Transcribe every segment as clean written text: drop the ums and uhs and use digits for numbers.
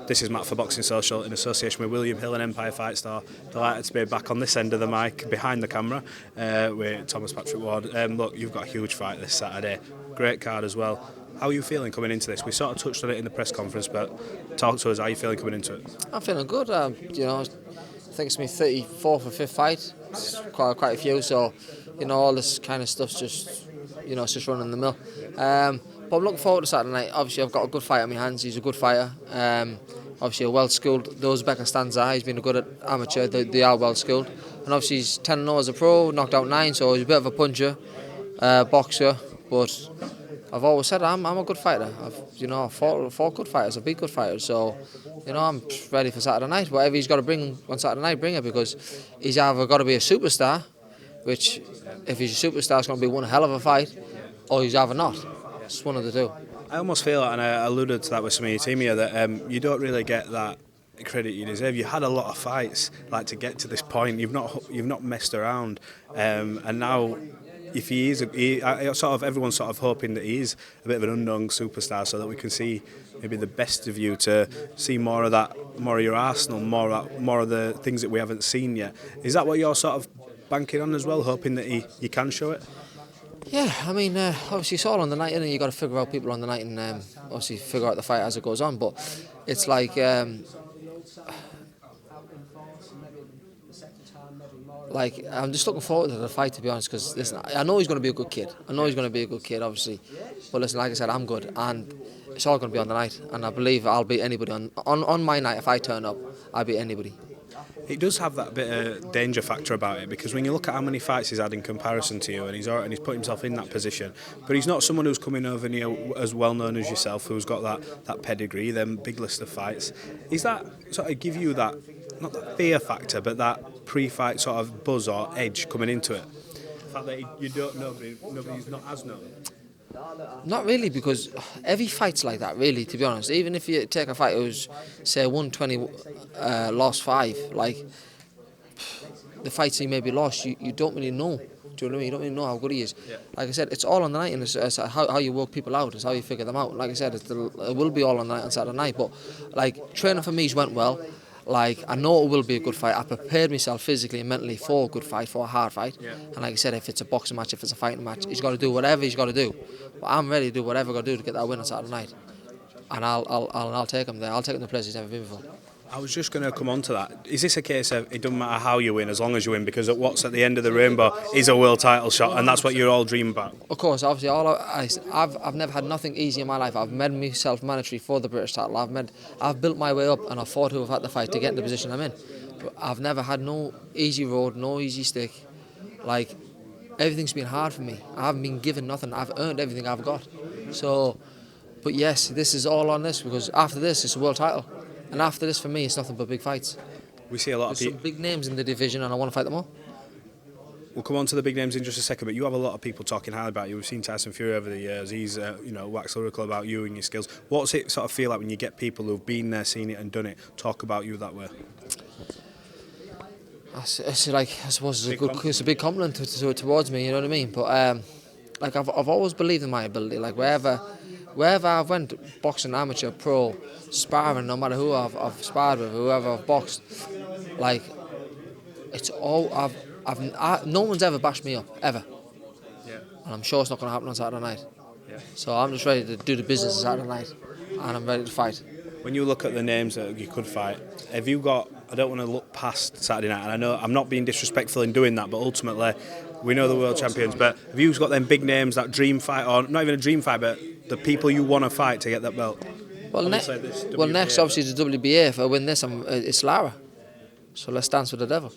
This is Matt for Boxing Social in association with William Hill and Empire Fight Star. Delighted to be back on this end of the mic, behind the camera, with Thomas Patrick Ward. Look, you've got a huge fight this Saturday. Great card as well. How are you feeling coming into this? We sort of touched on it in the press conference, but talk to us. How are you feeling coming into it? I'm feeling good. I think it's my 34th or 5th fight. It's quite a few, so all this kind of stuff's just it's just running the mill. But I'm looking forward to Saturday night. Obviously, I've got a good fight on my hands. He's a good fighter. Obviously, a well-skilled. Those Uzbekistan he's been a good at amateur. They are well-skilled. And obviously, he's 10-0 as a pro, knocked out 9, so he's a bit of a puncher, boxer. But I've always said I'm a good fighter. I've fought good fighters. I've beat good fighters. So, I'm ready for Saturday night. Whatever he's got to bring on Saturday night, bring it, because he's either got to be a superstar, which if he's a superstar, it's going to be one hell of a fight, or he's either not. It's one of the two. I almost feel, and I alluded to that with some of your team here, that you don't really get that credit you deserve. You had a lot of fights to get to this point. You've not messed around, and now if he is, everyone's sort of hoping that he is a bit of an unknown superstar, so that we can see maybe the best of you, to see more of that, more of your arsenal, more of the things that we haven't seen yet. Is that what you're sort of banking on as well, hoping that you can show it? Yeah, I mean, obviously it's all on the night, and you got to figure out people on the night, and obviously figure out the fight as it goes on. But it's like I'm just looking forward to the fight, to be honest. Because listen, I know he's going to be a good kid. Obviously. But listen, like I said, I'm good, and it's all going to be on the night. And I believe I'll beat anybody on my night. If I turn up, I'll beat anybody. It does have that bit of danger factor about it, because when you look at how many fights he's had in comparison to you, and he's put himself in that position, but he's not someone who's coming over near as well known as yourself, who's got that pedigree, them big list of fights. Is that sort of give you that, not that fear factor, but that pre-fight sort of buzz or edge coming into it? The fact that you don't know, nobody's not as known. Not really, because every fight's like that, really, to be honest. Even if you take a fight who's, say, 120, lost 5, the fights he maybe lost, you don't really know. Do you know what I mean? You don't really know how good he is. Yeah. Like I said, it's all on the night, and it's how you work people out, it's how you figure them out. Like I said, it will be all on the night on Saturday night, but training for me went well. I know it will be a good fight. I prepared myself physically and mentally for a good fight, for a hard fight. Yeah. And like I said, if it's a boxing match, if it's a fighting match, he's got to do whatever he's got to do. But I'm ready to do whatever I've got to do to get that win on Saturday night. And I'll take him there. I'll take him to the place he's never been before. I was just going to come on to that. Is this a case of it doesn't matter how you win, as long as you win, because what's at the end of the rainbow is a world title shot, and that's what you all dream about? Of course, obviously, I've never had nothing easy in my life. I've made myself mandatory for the British title. I've built my way up, and I've fought who have had the fight to get in the position I'm in. But I've never had no easy road, no easy stick. Everything's been hard for me. I haven't been given nothing. I've earned everything I've got. So, but yes, this is all on this, because after this, it's a world title. And after this, for me, it's nothing but big fights. We see a lot There's of people. Some big names in the division, and I want to fight them all. We'll come on to the big names in just a second, but you have a lot of people talking highly about you. We've seen Tyson Fury over the years. He's, waxed lyrical about you and your skills. What's it sort of feel like when you get people who've been there, seen it, and done it, talk about you that way? I suppose it's a big compliment towards me. You know what I mean? But I've always believed in my ability. Wherever I've went, boxing, amateur, pro, sparring, no matter who I've sparred with, whoever I've boxed, it's all no one's ever bashed me up, ever. Yeah. And I'm sure it's not going to happen on Saturday night. Yeah. So I'm just ready to do the business on Saturday night, and I'm ready to fight. When you look at the names that you could fight, have you got? I don't want to look past Saturday night, and I know I'm not being disrespectful in doing that, but ultimately, we know the world champions. But have you got them big names, that dream fight, or not even a dream fight, but the people you want to fight to get that belt? Well, next obviously is the WBA. If I win this, it's Lara. So let's dance with the devil.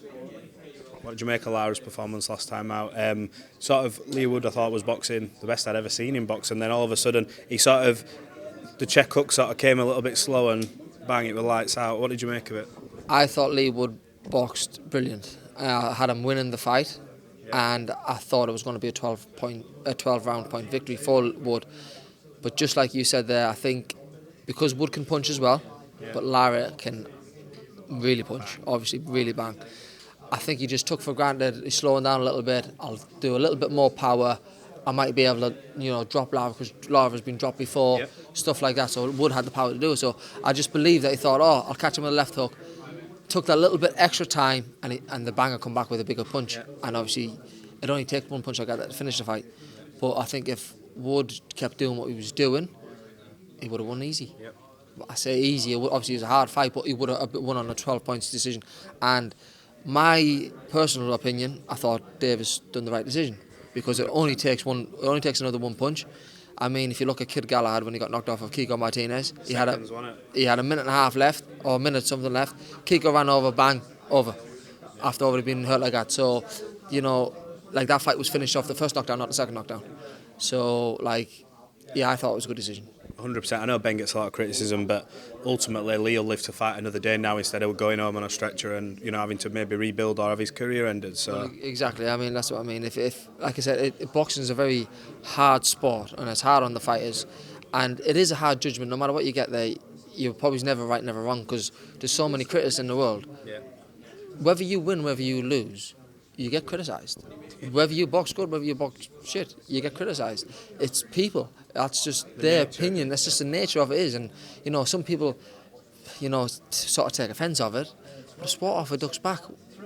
What did you make of Lara's performance last time out? Leigh Wood, I thought, was boxing the best I'd ever seen in boxing. Then all of a sudden, the check hook came a little bit slow, and bang, it was lights out. What did you make of it? I thought Leigh Wood boxed brilliant. I had him winning the fight, and I thought it was going to be a 12 round point victory for Wood. But just like you said there, I think because Wood can punch as well, but Lara can really punch, obviously really bang. I think he just took for granted he's slowing down a little bit. I'll do a little bit more power, I might be able to, drop Lara because Lara's been dropped before, Yep. stuff like that. So Wood had the power to do it. So I just believe that he thought, oh, I'll catch him with a left hook. Took that little bit extra time, and the banger come back with a bigger punch. Yep. And obviously, it only takes one punch like that to finish the fight. But I think if Wood kept doing what he was doing, he would have won easy. Yep. I say easy. Obviously, it was a hard fight, but he would have won on a 12 points decision. And my personal opinion, I thought Davis done the right decision because it only takes another one punch. I mean, if you look at Kid Galahad when he got knocked off of Kiko Martinez, he had a minute and a half left, or a minute something left. Kiko ran over, bang, over, after already being hurt like that. So, like that fight was finished off the first knockdown, not the second knockdown. So, I thought it was a good decision. 100%. I know Ben gets a lot of criticism, but ultimately Leigh will live to fight another day now instead of going home on a stretcher and having to maybe rebuild or have his career ended. So well, exactly. I mean, that's what I mean. If like I said, boxing is a very hard sport and it's hard on the fighters, and it is a hard judgment. No matter what you get there, you're probably never right, never wrong because there's so many critics in the world. yeah. Whether you win, whether you lose, you get criticised. Whether you box good, whether you box shit, you get criticised. It's people. That's just their opinion. That's just the nature of it is. And, some people, sort of take offence of it. But a sport off a duck's back,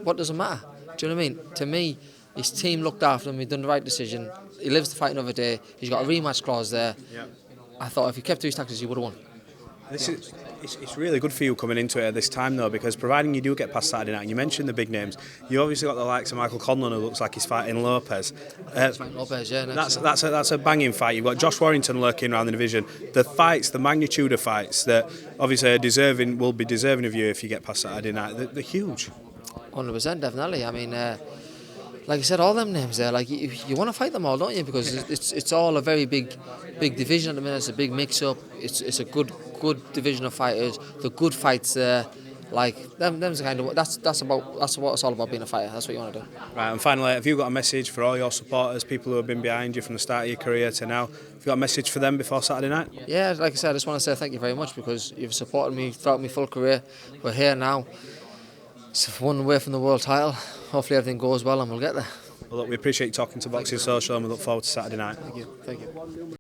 what does it matter? Do you know what I mean? To me, his team looked after him. He done the right decision. He lives to fight another day. He's got a rematch clause there. Yeah. I thought if he kept to his tactics, he would have won. It's really good for you coming into it at this time though, because providing you do get past Saturday night, and you mentioned the big names, you obviously got the likes of Michael Conlon who looks like he's fighting Lopez. Lopez, yeah. That's a banging fight. You've got Josh Warrington lurking around the division. The fights, the magnitude of fights that obviously will be deserving of you if you get past Saturday night. They're huge. 100%, definitely. I mean, like I said, all them names there, like you want to fight them all, don't you? Because it's all a very big division at the minute. It's a big mix-up. It's a good division of fighters. The good fights there, like them's the kind of that's what it's all about being a fighter. That's what you want to do. Right, and finally, have you got a message for all your supporters, people who have been behind you from the start of your career to now? Have you got a message for them before Saturday night? Yeah, like I said, I just want to say thank you very much because you've supported me throughout my full career. We're here now. It's one away from the world title. Hopefully everything goes well and we'll get there. Well, look, we appreciate you talking to Boxing Social and we look forward to Saturday night. Thank you.